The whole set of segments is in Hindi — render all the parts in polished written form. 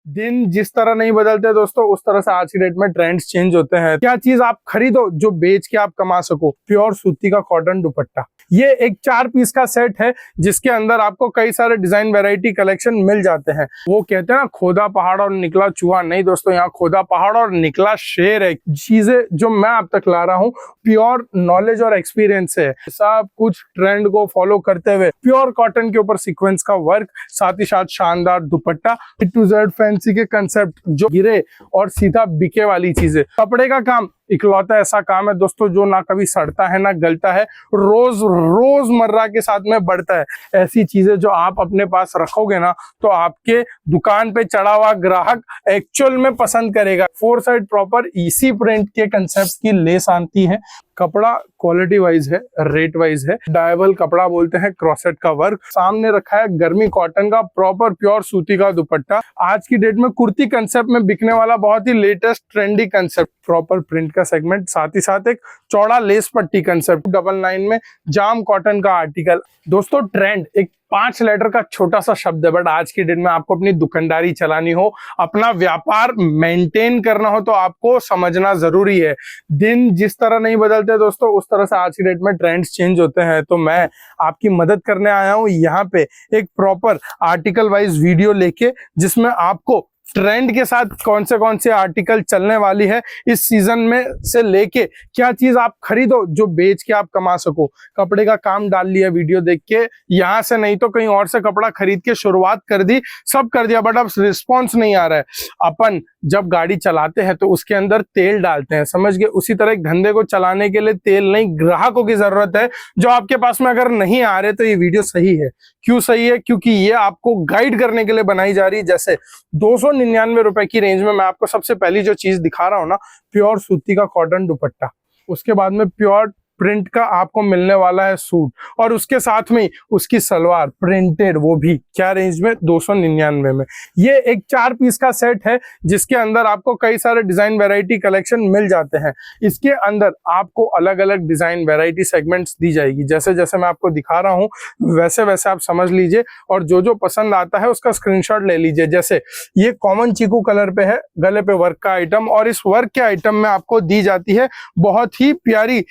दिन जिस तरह नहीं बदलते दोस्तों, उस तरह से आज की डेट में ट्रेंड्स चेंज होते हैं। क्या चीज आप खरीदो जो बेच के आप कमा सको? प्योर सूती का कॉटन दुपट्टा। ये एक 4 पीस का सेट है जिसके अंदर आपको कई सारे डिजाइन वैरायटी कलेक्शन मिल जाते हैं। वो कहते हैं ना, खोदा पहाड़ और निकला चूहा। नहीं दोस्तों, यहाँ खोदा पहाड़ और निकला शेर है। चीजें जो मैं अब तक ला रहा हूँ प्योर नॉलेज और एक्सपीरियंस है। सब कुछ ट्रेंड को फॉलो करते हुए प्योर कॉटन के ऊपर सीक्वेंस का वर्क, साथ ही साथ शानदार दुपट्टा, A to Z फैंसी के कंसेप्ट जो गिरे और सीधा बिके वाली चीजें। कपड़े का काम इकलौता ऐसा काम है दोस्तों जो ना कभी सड़ता है ना गलता है, रोजमर्रा के साथ में बढ़ता है। ऐसी चीजें जो आप अपने पास रखोगे ना तो आपके दुकान पे चढ़ा हुआ ग्राहक एक्चुअल में पसंद करेगा। 4 साइड प्रॉपर इसी प्रिंट के कंसेप्ट की लेस आती है। कपड़ा क्वालिटी वाइज है, रेट वाइज है। डायबल कपड़ा बोलते हैं, क्रॉसेट का वर्क। सामने रखा है गर्मी कॉटन का प्रॉपर प्योर सूती का दुपट्टा। आज की डेट में कुर्ती कंसेप्ट में बिकने वाला बहुत ही latest trendy concept, proper print का सेगमेंट, साथ ही साथ एक चौड़ा लेस पट्टी कंसेप्ट, 99 में जाम कॉटन का आर्टिकल। दोस्तों ट्रेंड एक 5 लेटर का छोटा सा शब्द है, बट आज की डेट में आपको अपनी दुकानदारी चलानी हो, अपना व्यापार मेंटेन करना हो तो आपको समझना जरूरी है। दिन जिस तरह नहीं बदलते दोस्तों, उस तरह से आज की डेट में ट्रेंड्स चेंज होते हैं। तो मैं आपकी मदद करने आया हूं यहाँ पे एक प्रॉपर आर्टिकल वाइज वीडियो लेके, जिसमें आपको ट्रेंड के साथ कौन से आर्टिकल चलने वाली है इस सीजन में से लेके क्या चीज आप खरीदो जो बेच के आप कमा सको। कपड़े का काम डाल लिया वीडियो देख के, यहाँ से नहीं तो कहीं और से कपड़ा खरीद के शुरुआत कर दी, सब कर दिया, बट अब रिस्पॉन्स नहीं आ रहा है। अपन जब गाड़ी चलाते हैं तो उसके अंदर तेल डालते हैं, समझ गए? उसी तरह एक धंधे को चलाने के लिए तेल नहीं, ग्राहकों की जरूरत है जो आपके पास में अगर नहीं आ रहे तो ये वीडियो सही है। क्यों सही है? क्योंकि ये आपको गाइड करने के लिए बनाई जा रही है। जैसे 299 रुपए की रेंज में मैं आपको सबसे पहली जो चीज दिखा रहा हूं ना, प्योर सूती का कॉटन दुपट्टा, उसके बाद में प्योर प्रिंट का आपको मिलने वाला है सूट, और उसके साथ में उसकी सलवार प्रिंटेड, वो भी क्या रेंज में? 299 में। ये एक 4 पीस का सेट है जिसके अंदर आपको कई सारे डिजाइन वैरायटी कलेक्शन मिल जाते हैं। इसके अंदर आपको अलग अलग डिजाइन वैरायटी सेगमेंट्स दी जाएगी। जैसे जैसे मैं आपको दिखा रहा हूं वैसे वैसे आप समझ लीजिए, और जो जो पसंद आता है उसका स्क्रीनशॉट ले लीजिए। जैसे ये कॉमन चीकू कलर पे है, गले पे वर्क का आइटम, और इस वर्क के आइटम में आपको दी जाती है बहुत ही प्यारी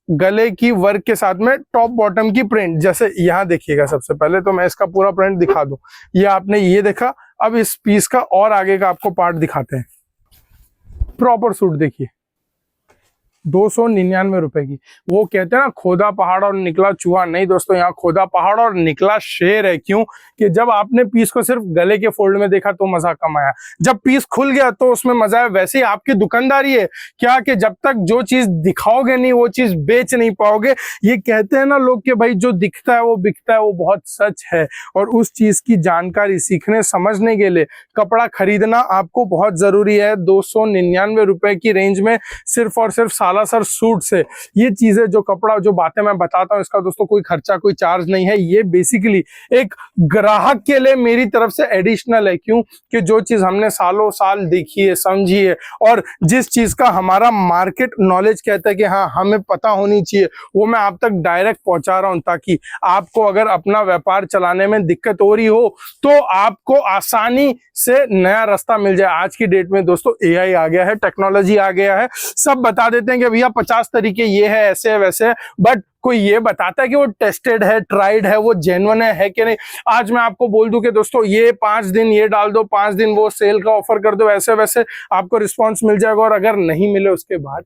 गले की वर्क के साथ में टॉप बॉटम की प्रिंट। जैसे यहाँ देखिएगा, सबसे पहले तो मैं इसका पूरा प्रिंट दिखा दूं। ये आपने ये देखा, अब इस पीस का और आगे का आपको पार्ट दिखाते हैं। प्रॉपर सूट देखिए, 299 रुपए की। वो कहते हैं ना, खोदा पहाड़ और निकला चूहा। नहीं दोस्तों, यहाँ खोदा पहाड़ और निकला शेर है। क्यों? कि जब आपने पीस को सिर्फ गले के फोल्ड में देखा तो मजा कम आया, जब पीस खुल गया तो उसमें मजा है। वैसे ही आपकी दुकानदारी है क्या, कि जब तक जो चीज दिखाओगे नहीं वो चीज बेच नहीं पाओगे। ये कहते हैं ना लोग कि भाई जो दिखता है वो बिकता है, वो बहुत सच है। और उस चीज की जानकारी सीखने समझने के लिए कपड़ा खरीदना आपको बहुत जरूरी है। 299 रुपए की रेंज में सिर्फ और सिर्फ सर सूट से ये चीजें, जो कपड़ा, जो बातें मैं बताता हूं, इसका दोस्तों कोई खर्चा, कोई चार्ज नहीं है। ये बेसिकली एक ग्राहक के लिए मेरी तरफ से एडिशनल है। क्यों? कि जो चीज हमने सालों साल देखी है, समझी है, और जिस चीज का हमारा मार्केट नॉलेज कहता है कि हाँ हमें पता होनी चाहिए, वो मैं आप तक डायरेक्ट पहुंचा रहा हूं, ताकि आपको अगर अपना व्यापार चलाने में दिक्कत हो रही हो तो आपको आसानी से नया रास्ता मिल जाए। आज की डेट में दोस्तों AI आ गया है, टेक्नोलॉजी आ गया है, सब बता देते हैं कि भैया 50 तरीके ये है, ऐसे है, वैसे है, बट कोई ये बताता है कि वो टेस्टेड है, ट्राइड है, वो जेन्युइन है कि नहीं। आज मैं आपको बोल दूं कि दोस्तों ये 5 दिन ये डाल दो, 5 दिन वो सेल का ऑफर कर दो, ऐसे वैसे आपको रिस्पॉन्स मिल जाएगा। और अगर नहीं मिले उसके बाद,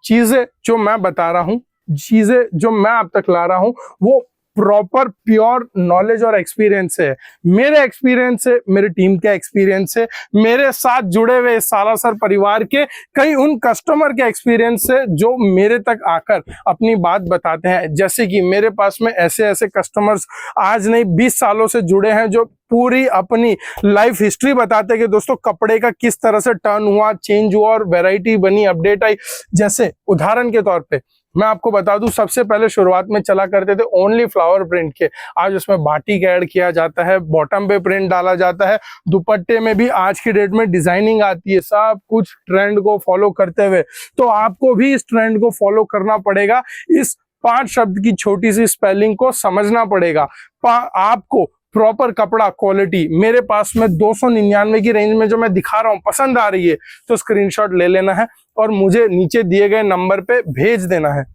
चीजें जो मैं बता रहा हूं, चीजें जो मैं अब तक ला रहा हूं, वो प्रॉपर प्योर नॉलेज और एक्सपीरियंस है। मेरे एक्सपीरियंस से, मेरे टीम के एक्सपीरियंस से, मेरे साथ जुड़े हुए सालासर परिवार के कई उन कस्टमर के एक्सपीरियंस से जो मेरे तक आकर अपनी बात बताते हैं। जैसे कि मेरे पास में ऐसे ऐसे कस्टमर्स आज नहीं 20 सालों से जुड़े हैं, जो पूरी अपनी लाइफ हिस्ट्री बताते हैं कि दोस्तों कपड़े का किस तरह से टर्न हुआ, चेंज हुआ और वैरायटी बनी, अपडेट आई। जैसे उदाहरण के तौर पे मैं आपको बता दूं, सबसे पहले शुरुआत में चला करते थे ओनली फ्लावर प्रिंट के, आज उसमें बाटिक ऐड किया जाता है, बॉटम पे प्रिंट डाला जाता है, दुपट्टे में भी आज की डेट में डिजाइनिंग आती है। सब कुछ ट्रेंड को फॉलो करते हुए, तो आपको भी इस ट्रेंड को फॉलो करना पड़ेगा। इस 5 शब्द की छोटी सी स्पेलिंग को समझना पड़ेगा। आपको प्रॉपर कपड़ा क्वालिटी मेरे पास में 299 की रेंज में जो मैं दिखा रहा हूँ, पसंद आ रही है तो स्क्रीनशॉट ले लेना है और मुझे नीचे दिए गए नंबर पे भेज देना है।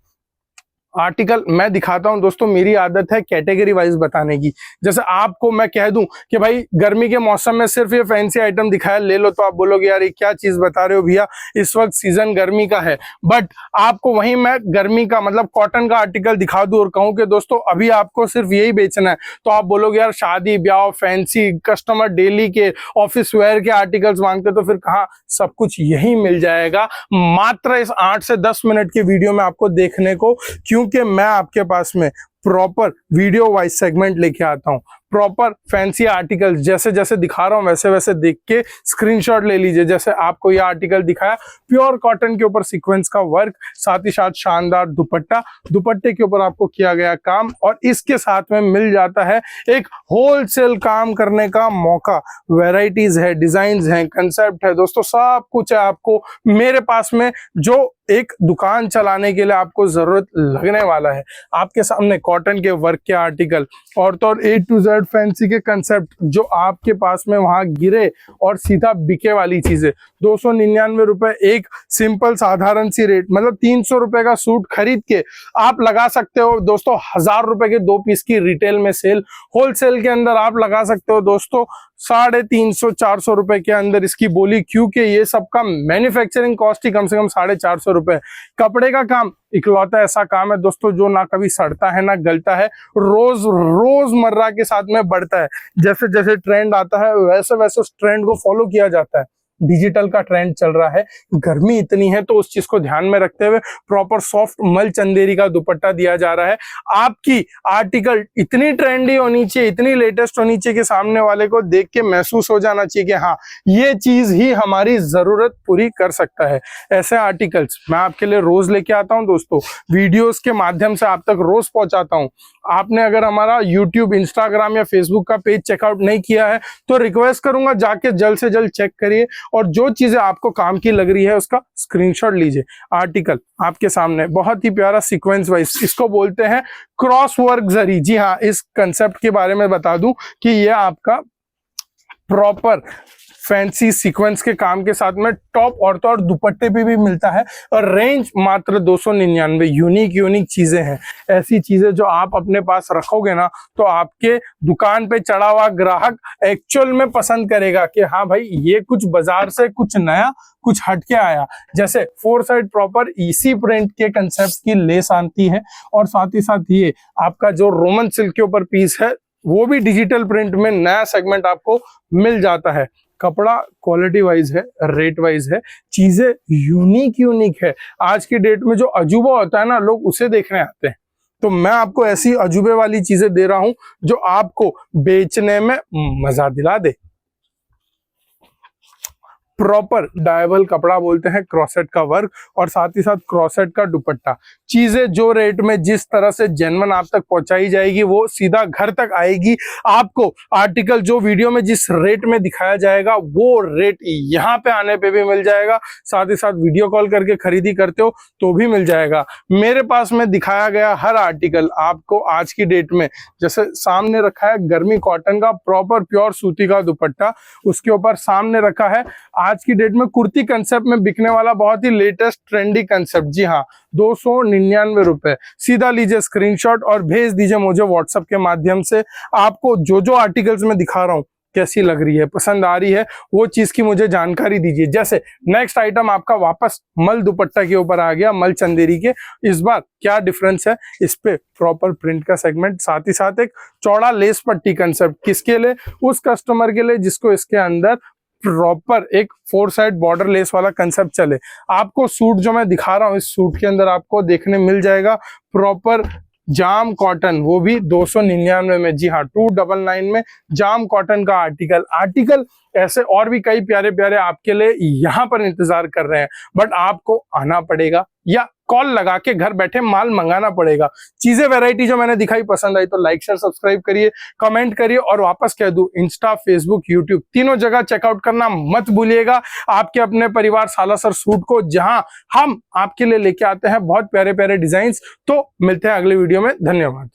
आर्टिकल मैं दिखाता हूं दोस्तों, मेरी आदत है कैटेगरी वाइज बताने की। जैसे आपको मैं कह दूं कि भाई गर्मी के मौसम में सिर्फ ये फैंसी आइटम दिखाया ले लो, तो आप बोलोगे यार ये क्या चीज बता रहे हो भैया, इस वक्त सीजन गर्मी का है। बट आपको वहीं मैं गर्मी का मतलब कॉटन का आर्टिकल दिखा दूं और कहूं कि दोस्तों अभी आपको सिर्फ यही बेचना है, तो आप बोलोगे यार शादी ब्याह फैंसी कस्टमर डेली के ऑफिस वेयर के आर्टिकल्स मांगते, तो फिर कहाँ, सब कुछ यही मिल जाएगा मात्र इस 8 से 10 मिनट के वीडियो में आपको देखने को। क्योंकि मैं आपके पास में प्रॉपर वीडियो वाइज सेगमेंट लेके आता हूं, प्रॉपर फैंसी आर्टिकल जैसे जैसे दिखा रहा हूं वैसे वैसे देख के स्क्रीनशॉट ले लीजिए। जैसे आपको ये आर्टिकल दिखाया, प्योर कॉटन के ऊपर सीक्वेंस का वर्क, साथ ही साथ शानदार दुपट्टा, दुपट्टे के ऊपर आपको किया गया काम, और इसके साथ में मिल जाता है एक होलसेल काम करने का मौका। वैरायटीज है, डिजाइन है, कंसेप्ट है दोस्तों, सब कुछ है आपको मेरे पास में, जो एक दुकान चलाने के लिए आपको जरूरत लगने वाला है। आपके सामने कॉटन के वर्क के आर्टिकल और तो और A to Z फैंसी के कंसेप्ट जो आपके पास में वहां गिरे और सीधा बिके वाली चीजें। 299 रुपए एक सिंपल साधारण सी रेट, मतलब 300 रुपए का सूट खरीद के आप लगा सकते हो दोस्तों 1000 रुपए के 2 पीस की रिटेल में सेल। होलसेल के अंदर आप लगा सकते हो दोस्तों 350-400 रुपए के अंदर इसकी बोली, क्योंकि ये सबका मैन्युफैक्चरिंग कॉस्ट ही कम से कम 450 रुपए। कपड़े का काम इकलौता ऐसा काम है दोस्तों जो ना कभी सड़ता है ना गलता है, रोजमर्रा के साथ में बढ़ता है। जैसे जैसे ट्रेंड आता है वैसे वैसे उस ट्रेंड को फॉलो किया जाता है। डिजिटल का ट्रेंड चल रहा है, गर्मी इतनी है तो उस चीज को ध्यान में रखते हुए प्रॉपर सॉफ्ट मल चंदेरी का दुपट्टा दिया जा रहा है। आपकी आर्टिकल इतनी ट्रेंडी होनी चाहिए, इतनी लेटेस्ट होनी चाहिए कि सामने वाले को देख के महसूस हो जाना चाहिए कि हाँ ये चीज ही हमारी जरूरत पूरी कर सकता है। ऐसे आर्टिकल्स मैं आपके लिए रोज लेके आता हूं दोस्तों, वीडियोस के माध्यम से आप तक रोज पहुंचाता हूं। आपने अगर हमारा यूट्यूब, इंस्टाग्राम या फेसबुक का पेज चेकआउट नहीं किया है तो रिक्वेस्ट करूंगा जाके जल्द से जल्द चेक करिए, और जो चीजें आपको काम की लग रही है उसका स्क्रीनशॉट लीजिए। आर्टिकल आपके सामने बहुत ही प्यारा सीक्वेंस वाइज, इसको बोलते हैं क्रॉस वर्क जरी। जी हाँ, इस कंसेप्ट के बारे में बता दूं कि ये आपका प्रॉपर फैंसी सीक्वेंस के काम के साथ में टॉप और तो और दुपट्टे पे भी मिलता है, और रेंज मात्र 299। यूनिक चीजें हैं, ऐसी चीजें जो आप अपने पास रखोगे ना तो आपके दुकान पे चढ़ा हुआ ग्राहक एक्चुअल में पसंद करेगा कि हाँ भाई ये कुछ बाजार से कुछ नया, कुछ हटके आया। जैसे 4 साइड प्रॉपर इसी प्रिंट के कंसेप्ट की लेस आती है, और साथ ही साथ ये आपका जो रोमन सिल्क के ऊपर पीस है वो भी डिजिटल प्रिंट में नया सेगमेंट आपको मिल जाता है। कपड़ा क्वालिटी वाइज है, रेट वाइज है, चीजें यूनिक है। आज की डेट में जो अजूबा होता है ना, लोग उसे देखने आते हैं, तो मैं आपको ऐसी अजूबे वाली चीजें दे रहा हूं जो आपको बेचने में मजा दिला दे। प्रॉपर डायबल कपड़ा बोलते हैं, क्रॉसेट का वर्क और साथ ही साथ क्रॉसेट का दुपट्टा। चीजें जो रेट में जिस तरह से जेन्युइन आप तक पहुंचाई जाएगी वो सीधा घर तक आएगी। आपको आर्टिकल जो वीडियो में जिस रेट में दिखाया जाएगा वो रेट यहाँ पे आने पे भी मिल जाएगा, साथ ही साथ वीडियो कॉल करके खरीदी करते हो तो भी मिल जाएगा। मेरे पास में दिखाया गया हर आर्टिकल आपको आज की डेट में, जैसे सामने रखा है गर्मी कॉटन का प्रॉपर प्योर सूती का दुपट्टा, उसके ऊपर सामने रखा है आज की डेट में कुर्ती कंसेप्ट में बिकने वाला बहुत ही लेटेस्ट ट्रेंडी कंसेप्ट। जी हाँ, 299 रुपए। सीधा लीजिए स्क्रीनशॉट और भेज दीजिए मुझे व्हाट्सएप के माध्यम से। आपको जो जो आर्टिकल्स में दिखा रहा हूँ कैसी लग रही है, पसंद आ रही है, वो चीज की मुझे जानकारी दीजिए। जैसे नेक्स्ट आइटम आपका वापस मल दुपट्टा के ऊपर आ गया, मल चंदेरी के। इस बार क्या डिफरेंस है, इस पे प्रॉपर प्रिंट का सेगमेंट, साथ ही साथ एक चौड़ा लेस पट्टी कंसेप्ट। किसके लिए? उस कस्टमर के लिए जिसको इसके अंदर प्रॉपर एक 4 साइड बॉर्डर लेस वाला कंसेप्ट चले। आपको सूट जो मैं दिखा रहा हूं, इस सूट के अंदर आपको देखने मिल जाएगा प्रॉपर जाम कॉटन, वो भी 299 में। जी हाँ, 299 में जाम कॉटन का आर्टिकल ऐसे और भी कई प्यारे प्यारे आपके लिए यहाँ पर इंतजार कर रहे हैं, बट आपको आना पड़ेगा या कॉल लगा के घर बैठे माल मंगाना पड़ेगा। चीजें वैरायटी जो मैंने दिखाई पसंद आई तो लाइक शेयर सब्सक्राइब करिए, कमेंट करिए, और वापस कह दूं इंस्टा, फेसबुक, यूट्यूब तीनों जगह चेकआउट करना मत भूलिएगा आपके अपने परिवार सालासर सूट को, जहां हम आपके लिए लेके आते हैं बहुत प्यारे प्यारे डिजाइन। तो मिलते हैं अगले वीडियो में, धन्यवाद।